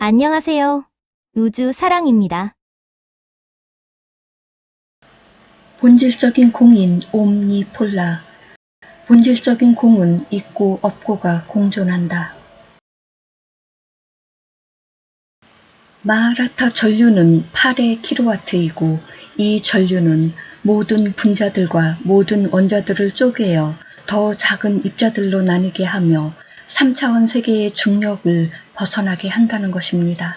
안녕하세요. 우주 사랑입니다. 본질적인 공인 옴니폴라. 본질적인 공은 있고 없고가 공존한다. 마하라타 전류는 8의 킬로와트이고 이 전류는 모든 분자들과 모든 원자들을 쪼개어 더 작은 입자들로 나뉘게 하며 3차원 세계의 중력을 벗어나게 한다는 것입니다.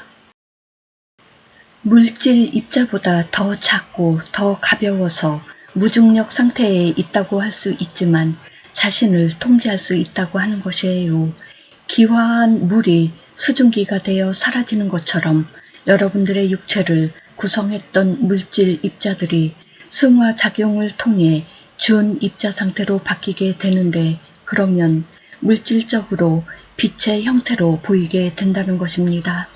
물질 입자보다 더 작고 더 가벼워서 무중력 상태에 있다고 할 수 있지만 자신을 통제할 수 있다고 하는 것이에요. 기화한 물이 수증기가 되어 사라지는 것처럼 여러분들의 육체를 구성했던 물질 입자들이 승화작용을 통해 준 입자 상태로 바뀌게 되는데, 그러면 물질적으로 빛의 형태로 보이게 된다는 것입니다.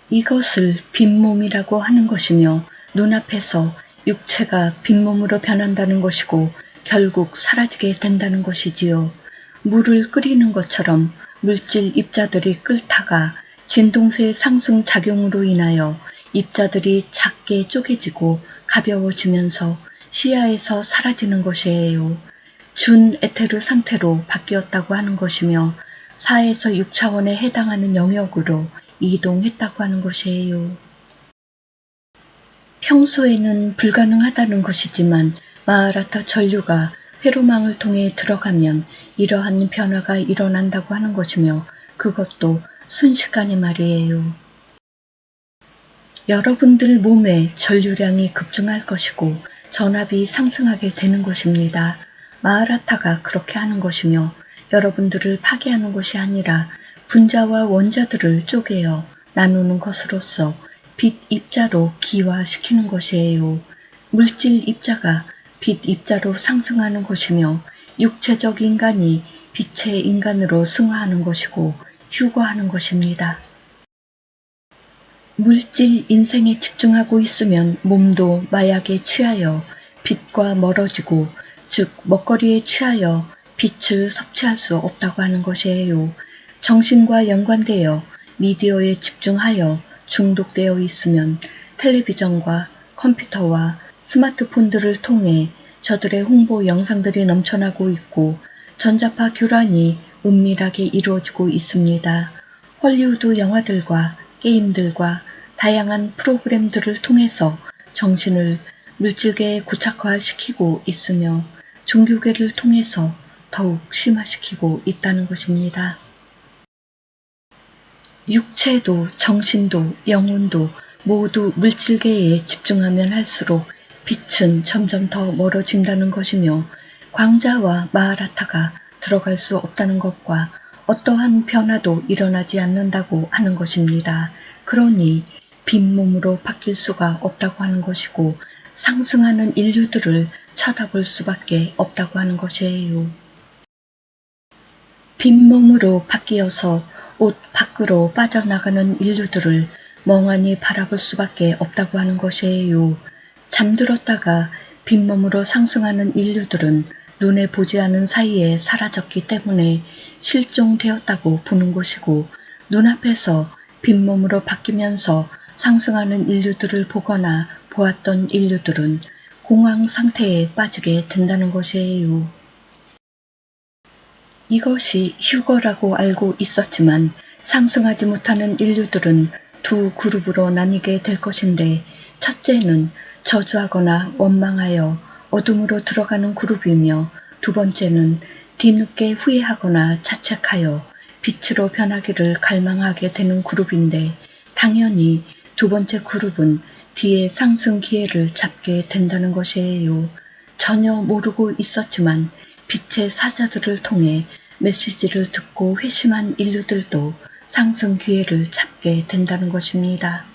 이것을 빈몸이라고 하는 것이며 눈앞에서 육체가 빈몸으로 변한다는 것이고 결국 사라지게 된다는 것이지요. 물을 끓이는 것처럼 물질 입자들이 끓다가 진동세의 상승 작용으로 인하여 입자들이 작게 쪼개지고 가벼워지면서 시야에서 사라지는 것이에요. 준 에테르 상태로 바뀌었다고 하는 것이며 4에서 6차원에 해당하는 영역으로 이동했다고 하는 것이에요. 평소에는 불가능하다는 것이지만 마하라타 전류가 회로망을 통해 들어가면 이러한 변화가 일어난다고 하는 것이며 그것도 순식간에 말이에요. 여러분들 몸의 전류량이 급증할 것이고 전압이 상승하게 되는 것입니다. 마하라타가 그렇게 하는 것이며 여러분들을 파괴하는 것이 아니라 분자와 원자들을 쪼개어 나누는 것으로서 빛 입자로 기화시키는 것이에요. 물질 입자가 빛 입자로 상승하는 것이며 육체적 인간이 빛의 인간으로 승화하는 것이고 휴거하는 것입니다. 물질 인생에 집중하고 있으면 몸도 마약에 취하여 빛과 멀어지고, 즉 먹거리에 취하여 빛을 섭취할 수 없다고 하는 것이에요. 정신과 연관되어 미디어에 집중하여 중독되어 있으면 텔레비전과 컴퓨터와 스마트폰들을 통해 저들의 홍보 영상들이 넘쳐나고 있고 전자파 교란이 은밀하게 이루어지고 있습니다. 헐리우드 영화들과 게임들과 다양한 프로그램들을 통해서 정신을 물질계에 고착화시키고 있으며 종교계를 통해서 더욱 심화시키고 있다는 것입니다. 육체도 정신도 영혼도 모두 물질계에 집중하면 할수록 빛은 점점 더 멀어진다는 것이며 광자와 마하라타가 들어갈 수 없다는 것과 어떠한 변화도 일어나지 않는다고 하는 것입니다. 그러니 빈몸으로 바뀔 수가 없다고 하는 것이고 상승하는 인류들을 쳐다볼 수밖에 없다고 하는 것이에요. 빈몸으로 바뀌어서 옷 밖으로 빠져나가는 인류들을 멍하니 바라볼 수밖에 없다고 하는 것이에요. 잠들었다가 빈몸으로 상승하는 인류들은 눈에 보지 않은 사이에 사라졌기 때문에 실종되었다고 보는 것이고, 눈앞에서 빈몸으로 바뀌면서 상승하는 인류들을 보거나 보았던 인류들은 공황 상태에 빠지게 된다는 것이에요. 이것이 휴거라고 알고 있었지만 상승하지 못하는 인류들은 두 그룹으로 나뉘게 될 것인데, 첫째는 저주하거나 원망하여 어둠으로 들어가는 그룹이며 두 번째는 뒤늦게 후회하거나 자책하여 빛으로 변하기를 갈망하게 되는 그룹인데, 당연히 두 번째 그룹은 뒤에 상승 기회를 잡게 된다는 것이에요. 전혀 모르고 있었지만 빛의 사자들을 통해 메시지를 듣고 회심한 인류들도 상승 기회를 잡게 된다는 것입니다.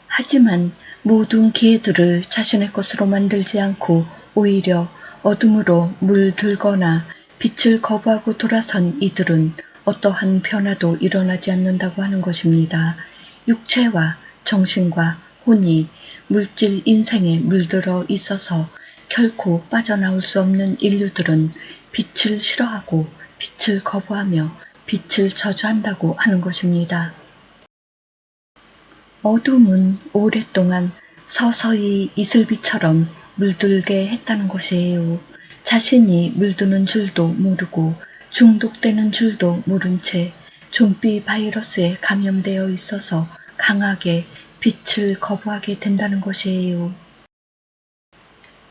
하지만 모든 기회들을 자신의 것으로 만들지 않고 오히려 어둠으로 물들거나 빛을 거부하고 돌아선 이들은 어떠한 변화도 일어나지 않는다고 하는 것입니다. 육체와 정신과 혼이 물질 인생에 물들어 있어서 결코 빠져나올 수 없는 인류들은 빛을 싫어하고 빛을 거부하며 빛을 저주한다고 하는 것입니다. 어둠은 오랫동안 서서히 이슬비처럼 물들게 했다는 것이에요. 자신이 물드는 줄도 모르고 중독되는 줄도 모른 채 좀비 바이러스에 감염되어 있어서 강하게 빛을 거부하게 된다는 것이에요.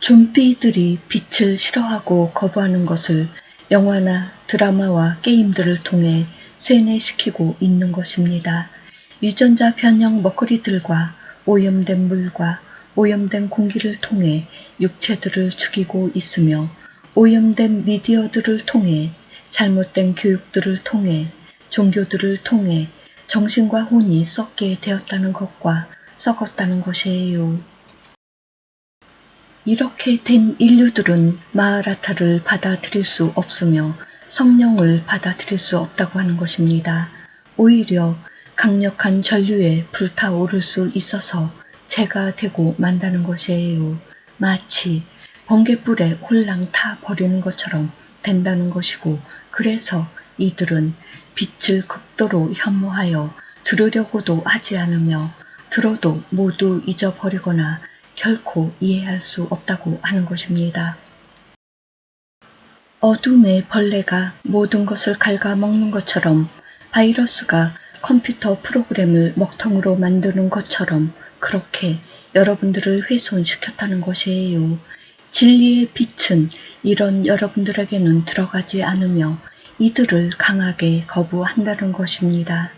좀비들이 빛을 싫어하고 거부하는 것을 영화나 드라마와 게임들을 통해 세뇌시키고 있는 것입니다. 유전자 변형 먹거리들과 오염된 물과 오염된 공기를 통해 육체들을 죽이고 있으며 오염된 미디어들을 통해 잘못된 교육들을 통해 종교들을 통해 정신과 혼이 썩게 되었다는 것과 썩었다는 것이에요. 이렇게 된 인류들은 마하라타를 받아들일 수 없으며 성령을 받아들일 수 없다고 하는 것입니다. 오히려 강력한 전류에 불타오를 수 있어서 재가 되고 만다는 것이에요. 마치 번갯불에 홀랑 타버리는 것처럼 된다는 것이고, 그래서 이들은 빛을 극도로 혐오하여 들으려고도 하지 않으며 들어도 모두 잊어버리거나 결코 이해할 수 없다고 하는 것입니다. 어둠의 벌레가 모든 것을 갉아먹는 것처럼 바이러스가 컴퓨터 프로그램을 먹통으로 만드는 것처럼 그렇게 여러분들을 훼손시켰다는 것이에요. 진리의 빛은 이런 여러분들에게는 들어가지 않으며 이들을 강하게 거부한다는 것입니다.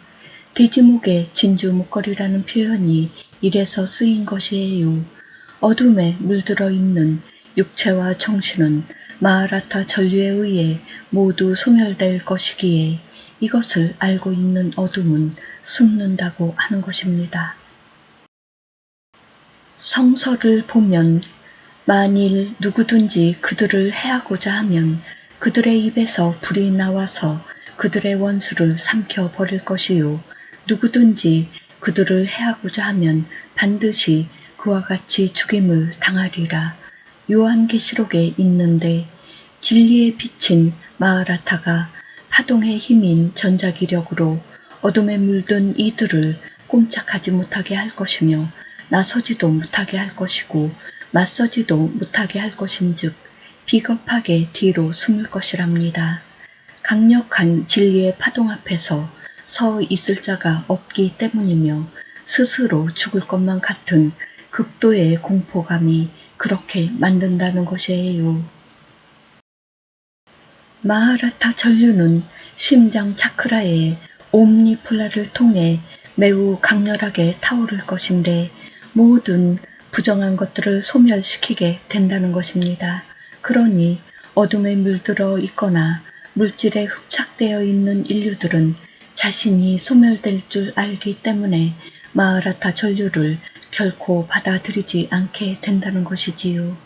돼지목의 진주 목걸이라는 표현이 이래서 쓰인 것이에요. 어둠에 물들어 있는 육체와 정신은 마하라타 전류에 의해 모두 소멸될 것이기에 이것을 알고 있는 어둠은 숨는다고 하는 것입니다. 성서를 보면 만일 누구든지 그들을 해하고자 하면 그들의 입에서 불이 나와서 그들의 원수를 삼켜버릴 것이요, 누구든지 그들을 해하고자 하면 반드시 그와 같이 죽임을 당하리라. 요한계시록에 있는데 진리의 빛인 마하라타가 파동의 힘인 전자기력으로 어둠에 물든 이들을 꼼짝하지 못하게 할 것이며 나서지도 못하게 할 것이고 맞서지도 못하게 할 것인즉 비겁하게 뒤로 숨을 것이랍니다. 강력한 진리의 파동 앞에서 서 있을 자가 없기 때문이며 스스로 죽을 것만 같은 극도의 공포감이 그렇게 만든다는 것이에요. 마하라타 전류는 심장 차크라의 옴니폴라를 통해 매우 강렬하게 타오를 것인데 모든 부정한 것들을 소멸시키게 된다는 것입니다. 그러니 어둠에 물들어 있거나 물질에 흡착되어 있는 인류들은 자신이 소멸될 줄 알기 때문에 마하라타 전류를 결코 받아들이지 않게 된다는 것이지요.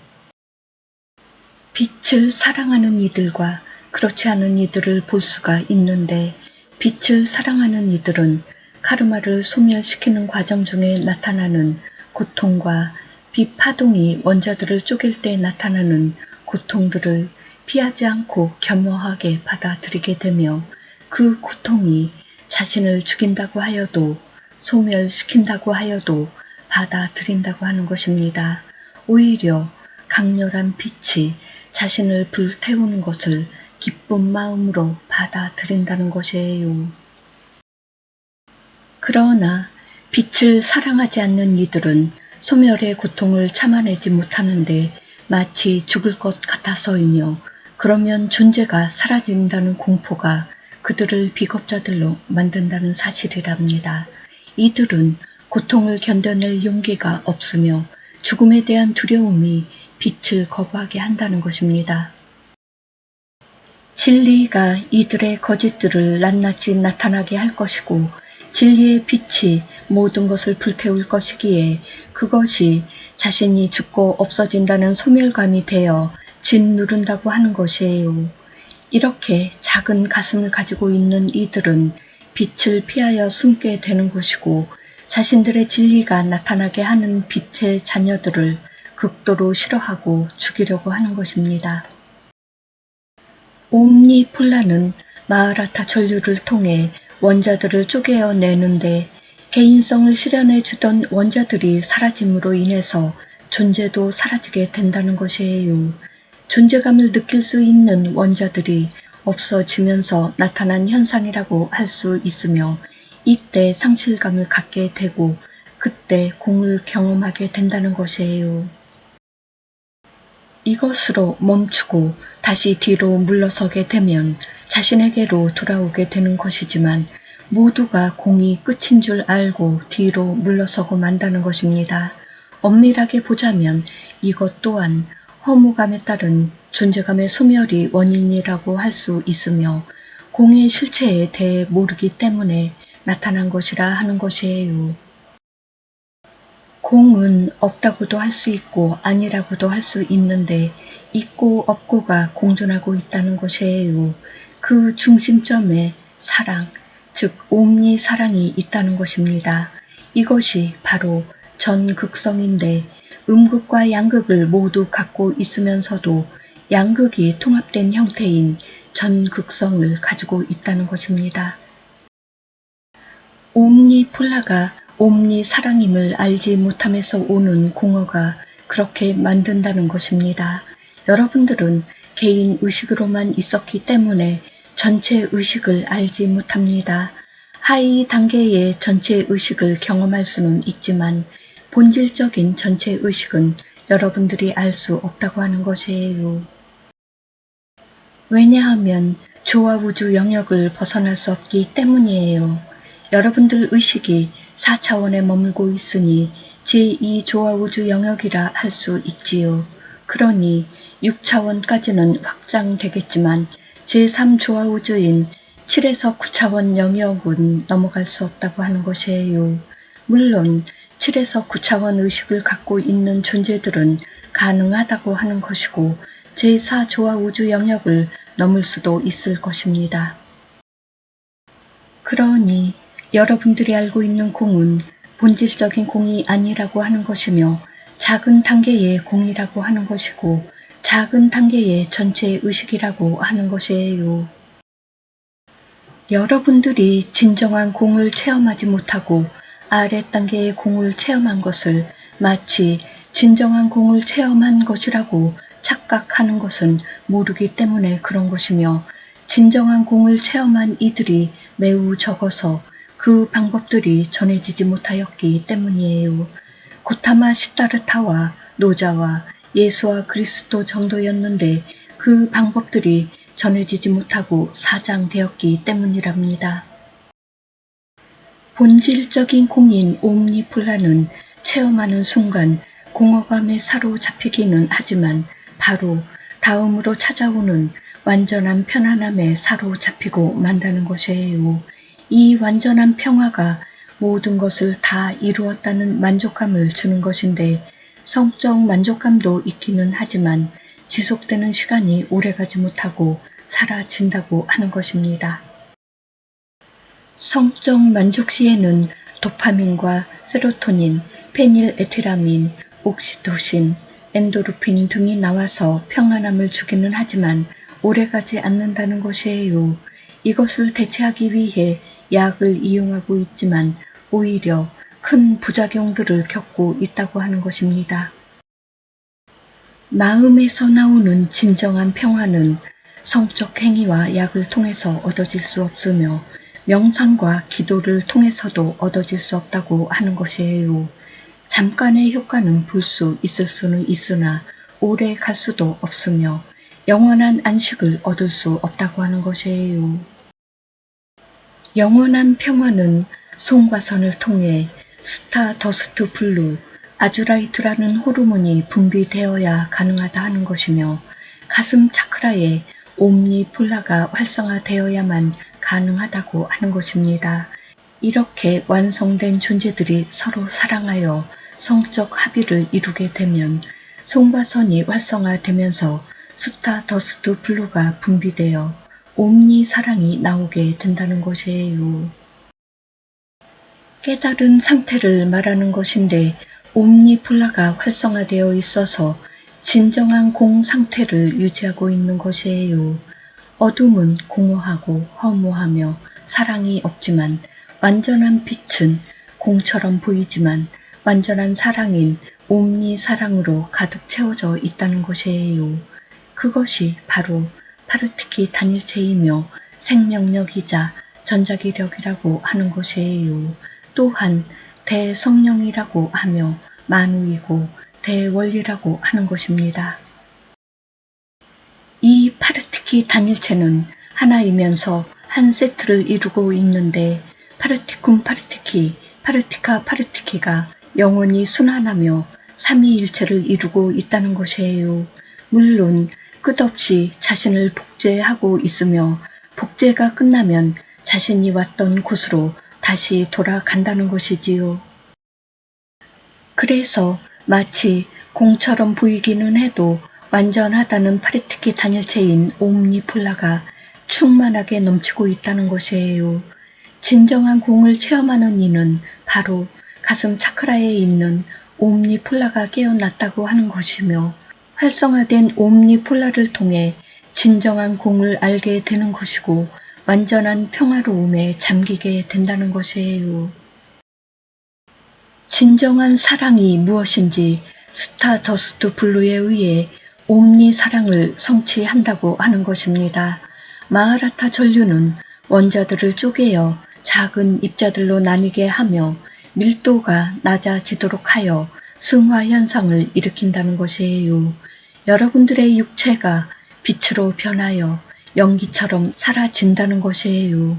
빛을 사랑하는 이들과 그렇지 않은 이들을 볼 수가 있는데 빛을 사랑하는 이들은 카르마를 소멸시키는 과정 중에 나타나는 고통과 빛 파동이 원자들을 쪼갤 때 나타나는 고통들을 피하지 않고 겸허하게 받아들이게 되며 그 고통이 자신을 죽인다고 하여도 소멸시킨다고 하여도 받아들인다고 하는 것입니다. 오히려 강렬한 빛이 자신을 불태우는 것을 기쁜 마음으로 받아들인다는 것이에요. 그러나 빛을 사랑하지 않는 이들은 소멸의 고통을 참아내지 못하는데 마치 죽을 것 같아서이며 그러면 존재가 사라진다는 공포가 그들을 비겁자들로 만든다는 사실이랍니다. 이들은 고통을 견뎌낼 용기가 없으며 죽음에 대한 두려움이 빛을 거부하게 한다는 것입니다. 진리가 이들의 거짓들을 낱낱이 나타나게 할 것이고 진리의 빛이 모든 것을 불태울 것이기에 그것이 자신이 죽고 없어진다는 소멸감이 되어 짓누른다고 하는 것이에요. 이렇게 작은 가슴을 가지고 있는 이들은 빛을 피하여 숨게 되는 것이고 자신들의 진리가 나타나게 하는 빛의 자녀들을 극도로 싫어하고 죽이려고 하는 것입니다. 옴니폴라는 마하라타 전류를 통해 원자들을 쪼개어내는데 개인성을 실현해 주던 원자들이 사라짐으로 인해서 존재도 사라지게 된다는 것이에요. 존재감을 느낄 수 있는 원자들이 없어지면서 나타난 현상이라고 할 수 있으며 이때 상실감을 갖게 되고 그때 공을 경험하게 된다는 것이에요. 이것으로 멈추고 다시 뒤로 물러서게 되면 자신에게로 돌아오게 되는 것이지만 모두가 공이 끝인 줄 알고 뒤로 물러서고 만다는 것입니다. 엄밀하게 보자면 이것 또한 허무감에 따른 존재감의 소멸이 원인이라고 할 수 있으며 공의 실체에 대해 모르기 때문에 나타난 것이라 하는 것이에요. 공은 없다고도 할 수 있고 아니라고도 할 수 있는데 있고 없고가 공존하고 있다는 것이에요. 그 중심점에 사랑, 즉 옴니 사랑이 있다는 것입니다. 이것이 바로 전극성인데 음극과 양극을 모두 갖고 있으면서도 양극이 통합된 형태인 전극성을 가지고 있다는 것입니다. 옴니폴라가 옴니 사랑임을 알지 못함에서 오는 공허가 그렇게 만든다는 것입니다. 여러분들은 개인 의식으로만 있었기 때문에 전체 의식을 알지 못합니다. 하위 단계의 전체 의식을 경험할 수는 있지만 본질적인 전체 의식은 여러분들이 알 수 없다고 하는 것이에요. 왜냐하면 조화 우주 영역을 벗어날 수 없기 때문이에요. 여러분들 의식이 4차원에 머물고 있으니 제2조화 우주 영역이라 할 수 있지요. 그러니 6차원까지는 확장되겠지만 제3조화 우주인 7에서 9차원 영역은 넘어갈 수 없다고 하는 것이에요. 물론 7에서 9차원 의식을 갖고 있는 존재들은 가능하다고 하는 것이고 제4조화 우주 영역을 넘을 수도 있을 것입니다. 그러니 여러분들이 알고 있는 공은 본질적인 공이 아니라고 하는 것이며 작은 단계의 공이라고 하는 것이고 작은 단계의 전체 의식이라고 하는 것이에요. 여러분들이 진정한 공을 체험하지 못하고 아래 단계의 공을 체험한 것을 마치 진정한 공을 체험한 것이라고 착각하는 것은 모르기 때문에 그런 것이며 진정한 공을 체험한 이들이 매우 적어서 그 방법들이 전해지지 못하였기 때문이에요. 고타마 시타르타와 노자와 예수와 그리스도 정도였는데 그 방법들이 전해지지 못하고 사장되었기 때문이랍니다. 본질적인 공인 옴니폴라는 체험하는 순간 공허감에 사로잡히기는 하지만 바로 다음으로 찾아오는 완전한 편안함에 사로잡히고 만다는 것이에요. 이 완전한 평화가 모든 것을 다 이루었다는 만족감을 주는 것인데 성적 만족감도 있기는 하지만 지속되는 시간이 오래가지 못하고 사라진다고 하는 것입니다. 성적 만족 시에는 도파민과 세로토닌, 페닐에티라민, 옥시토신, 엔도르핀 등이 나와서 평안함을 주기는 하지만 오래가지 않는다는 것이에요. 이것을 대체하기 위해 약을 이용하고 있지만 오히려 큰 부작용들을 겪고 있다고 하는 것입니다. 마음에서 나오는 진정한 평화는 성적 행위와 약을 통해서 얻어질 수 없으며 명상과 기도를 통해서도 얻어질 수 없다고 하는 것이에요. 잠깐의 효과는 볼 수 있을 수는 있으나 오래 갈 수도 없으며 영원한 안식을 얻을 수 없다고 하는 것이에요. 영원한 평화는 송과선을 통해 스타더스트 블루, 아주라이트라는 호르몬이 분비되어야 가능하다 하는 것이며 가슴 차크라에 옴니폴라가 활성화되어야만 가능하다고 하는 것입니다. 이렇게 완성된 존재들이 서로 사랑하여 성적 합의를 이루게 되면 송과선이 활성화되면서 스타더스트 블루가 분비되어 옴니 사랑이 나오게 된다는 것이에요. 깨달은 상태를 말하는 것인데 옴니폴라가 활성화되어 있어서 진정한 공 상태를 유지하고 있는 것이에요. 어둠은 공허하고 허무하며 사랑이 없지만 완전한 빛은 공처럼 보이지만 완전한 사랑인 옴니 사랑으로 가득 채워져 있다는 것이에요. 그것이 바로 파르티키 단일체이며 생명력이자 전자기력이라고 하는 것이에요. 또한 대성령이라고 하며 만우이고 대원리라고 하는 것입니다. 이 파르티키 단일체는 하나이면서 한 세트를 이루고 있는데 파르티쿰 파르티키, 파르티카 파르티키가 영원히 순환하며 삼위일체를 이루고 있다는 것이에요. 물론 끝없이 자신을 복제하고 있으며 복제가 끝나면 자신이 왔던 곳으로 다시 돌아간다는 것이지요. 그래서 마치 공처럼 보이기는 해도 완전하다는 파르티키 단일체인 옴니폴라가 충만하게 넘치고 있다는 것이에요. 진정한 공을 체험하는 이는 바로 가슴 차크라에 있는 옴니폴라가 깨어났다고 하는 것이며 활성화된 옴니폴라를 통해 진정한 공을 알게 되는 것이고 완전한 평화로움에 잠기게 된다는 것이에요. 진정한 사랑이 무엇인지 스타더스트 블루에 의해 옴니 사랑을 성취한다고 하는 것입니다. 마하라타 전류는 원자들을 쪼개어 작은 입자들로 나뉘게 하며 밀도가 낮아지도록 하여 승화 현상을 일으킨다는 것이에요. 여러분들의 육체가 빛으로 변하여 연기처럼 사라진다는 것이에요.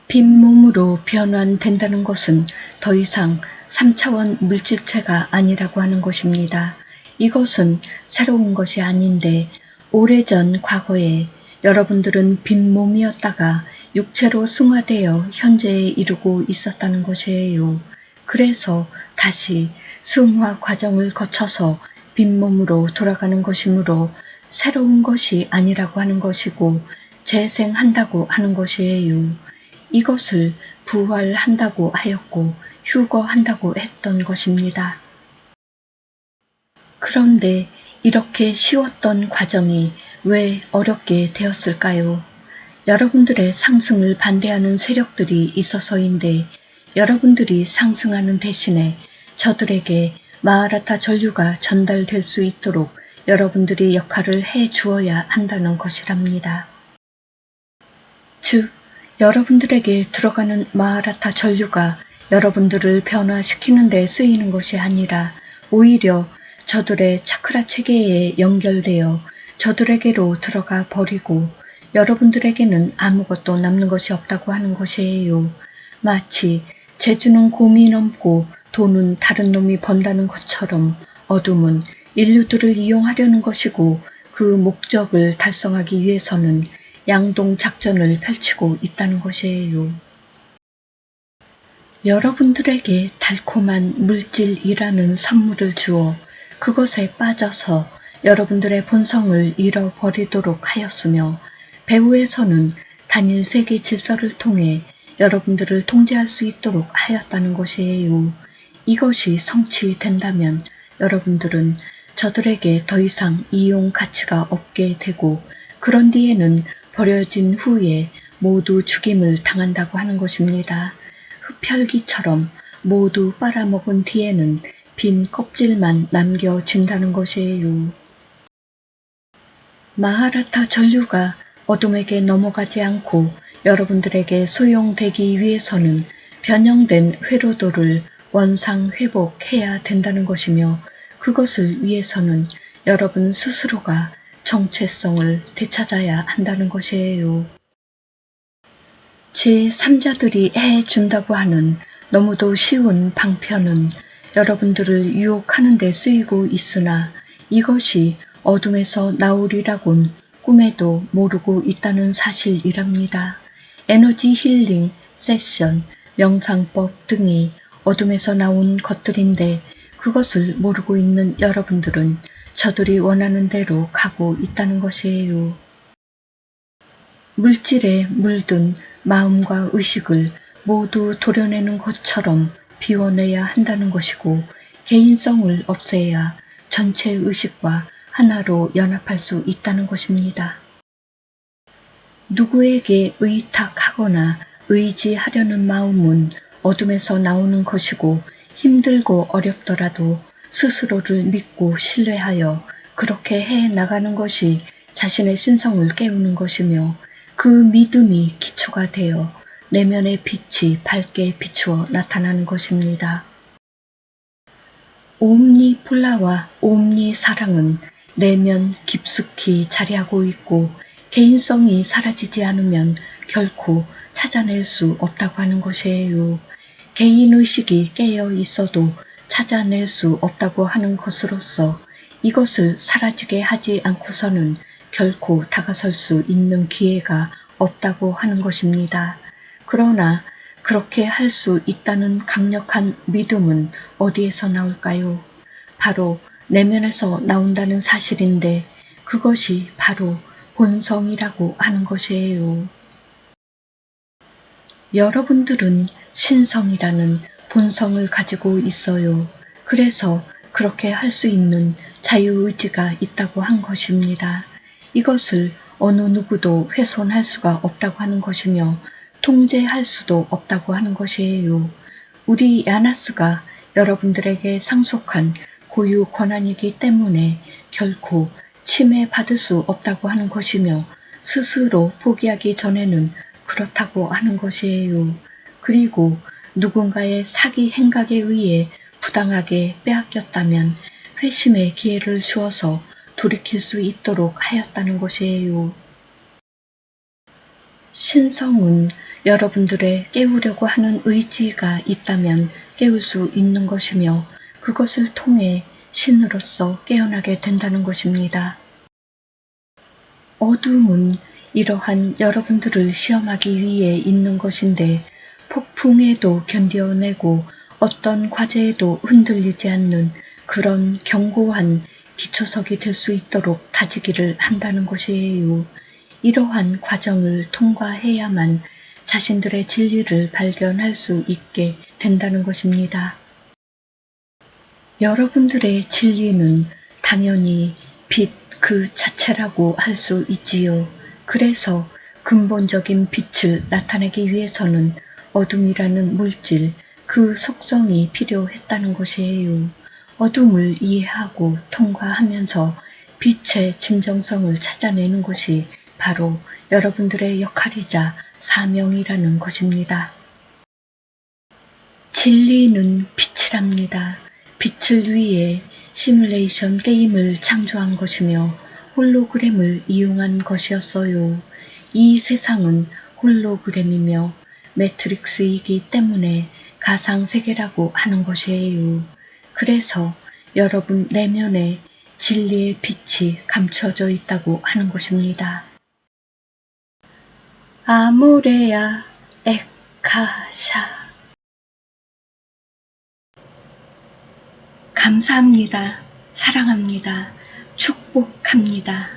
빈몸으로 변환된다는 것은 더 이상 3차원 물질체가 아니라고 하는 것입니다. 이것은 새로운 것이 아닌데 오래전 과거에 여러분들은 빈몸이었다가 육체로 승화되어 현재에 이르고 있었다는 것이에요. 그래서 다시 승화 과정을 거쳐서 빈몸으로 돌아가는 것이므로 새로운 것이 아니라고 하는 것이고 재생한다고 하는 것이에요. 이것을 부활한다고 하였고 휴거한다고 했던 것입니다. 그런데 이렇게 쉬웠던 과정이 왜 어렵게 되었을까요? 여러분들의 상승을 반대하는 세력들이 있어서인데 여러분들이 상승하는 대신에 저들에게 마하라타 전류가 전달될 수 있도록 여러분들이 역할을 해 주어야 한다는 것이랍니다. 즉, 여러분들에게 들어가는 마하라타 전류가 여러분들을 변화시키는 데 쓰이는 것이 아니라 오히려 저들의 차크라 체계에 연결되어 저들에게로 들어가 버리고 여러분들에게는 아무것도 남는 것이 없다고 하는 것이에요. 마치 재주는 곰이 넘고 돈은 다른 놈이 번다는 것처럼 어둠은 인류들을 이용하려는 것이고 그 목적을 달성하기 위해서는 양동 작전을 펼치고 있다는 것이에요. 여러분들에게 달콤한 물질이라는 선물을 주어 그것에 빠져서 여러분들의 본성을 잃어버리도록 하였으며 배후에서는 단일 세계 질서를 통해 여러분들을 통제할 수 있도록 하였다는 것이에요. 이것이 성취된다면 여러분들은 저들에게 더 이상 이용 가치가 없게 되고 그런 뒤에는 버려진 후에 모두 죽임을 당한다고 하는 것입니다. 흡혈귀처럼 모두 빨아먹은 뒤에는 빈 껍질만 남겨진다는 것이에요. 마하라타 전류가 어둠에게 넘어가지 않고 여러분들에게 소용되기 위해서는 변형된 회로도를 원상 회복해야 된다는 것이며 그것을 위해서는 여러분 스스로가 정체성을 되찾아야 한다는 것이에요. 제3자들이 해준다고 하는 너무도 쉬운 방편은 여러분들을 유혹하는 데 쓰이고 있으나 이것이 어둠에서 나오리라곤 꿈에도 모르고 있다는 사실이랍니다. 에너지 힐링, 세션, 명상법 등이 어둠에서 나온 것들인데 그것을 모르고 있는 여러분들은 저들이 원하는 대로 가고 있다는 것이에요. 물질에 물든 마음과 의식을 모두 도려내는 것처럼 비워내야 한다는 것이고 개인성을 없애야 전체 의식과 하나로 연합할 수 있다는 것입니다. 누구에게 의탁하거나 의지하려는 마음은 어둠에서 나오는 것이고 힘들고 어렵더라도 스스로를 믿고 신뢰하여 그렇게 해 나가는 것이 자신의 신성을 깨우는 것이며 그 믿음이 기초가 되어 내면의 빛이 밝게 비추어 나타나는 것입니다. 옴니폴라와 옴니사랑은 내면 깊숙이 자리하고 있고 개인성이 사라지지 않으면 결코 찾아낼 수 없다고 하는 것이에요. 개인의식이 깨어 있어도 찾아낼 수 없다고 하는 것으로서 이것을 사라지게 하지 않고서는 결코 다가설 수 있는 기회가 없다고 하는 것입니다. 그러나 그렇게 할 수 있다는 강력한 믿음은 어디에서 나올까요? 바로 내면에서 나온다는 사실인데 그것이 바로 본성이라고 하는 것이에요. 여러분들은 신성이라는 본성을 가지고 있어요. 그래서 그렇게 할 수 있는 자유의지가 있다고 한 것입니다. 이것을 어느 누구도 훼손할 수가 없다고 하는 것이며 통제할 수도 없다고 하는 것이에요. 우리 야나스가 여러분들에게 상속한 고유 권한이기 때문에 결코 침해받을 수 없다고 하는 것이며 스스로 포기하기 전에는 그렇다고 하는 것이에요. 그리고 누군가의 사기 행각에 의해 부당하게 빼앗겼다면 회심의 기회를 주어서 돌이킬 수 있도록 하였다는 것이에요. 신성은 여러분들의 깨우려고 하는 의지가 있다면 깨울 수 있는 것이며 그것을 통해 신으로서 깨어나게 된다는 것입니다. 어둠은 이러한 여러분들을 시험하기 위해 있는 것인데 폭풍에도 견뎌내고 어떤 과제에도 흔들리지 않는 그런 견고한 기초석이 될 수 있도록 다지기를 한다는 것이에요. 이러한 과정을 통과해야만 자신들의 진리를 발견할 수 있게 된다는 것입니다. 여러분들의 진리는 당연히 빛 그 자체라고 할 수 있지요. 그래서 근본적인 빛을 나타내기 위해서는 어둠이라는 물질, 그 속성이 필요했다는 것이에요. 어둠을 이해하고 통과하면서 빛의 진정성을 찾아내는 것이 바로 여러분들의 역할이자 사명이라는 것입니다. 진리는 빛이랍니다. 빛을 위해 시뮬레이션 게임을 창조한 것이며 홀로그램을 이용한 것이었어요. 이 세상은 홀로그램이며 매트릭스이기 때문에 가상세계라고 하는 것이에요. 그래서 여러분 내면에 진리의 빛이 감춰져 있다고 하는 것입니다. 아모레아 에카샤 감사합니다. 사랑합니다. 축복합니다.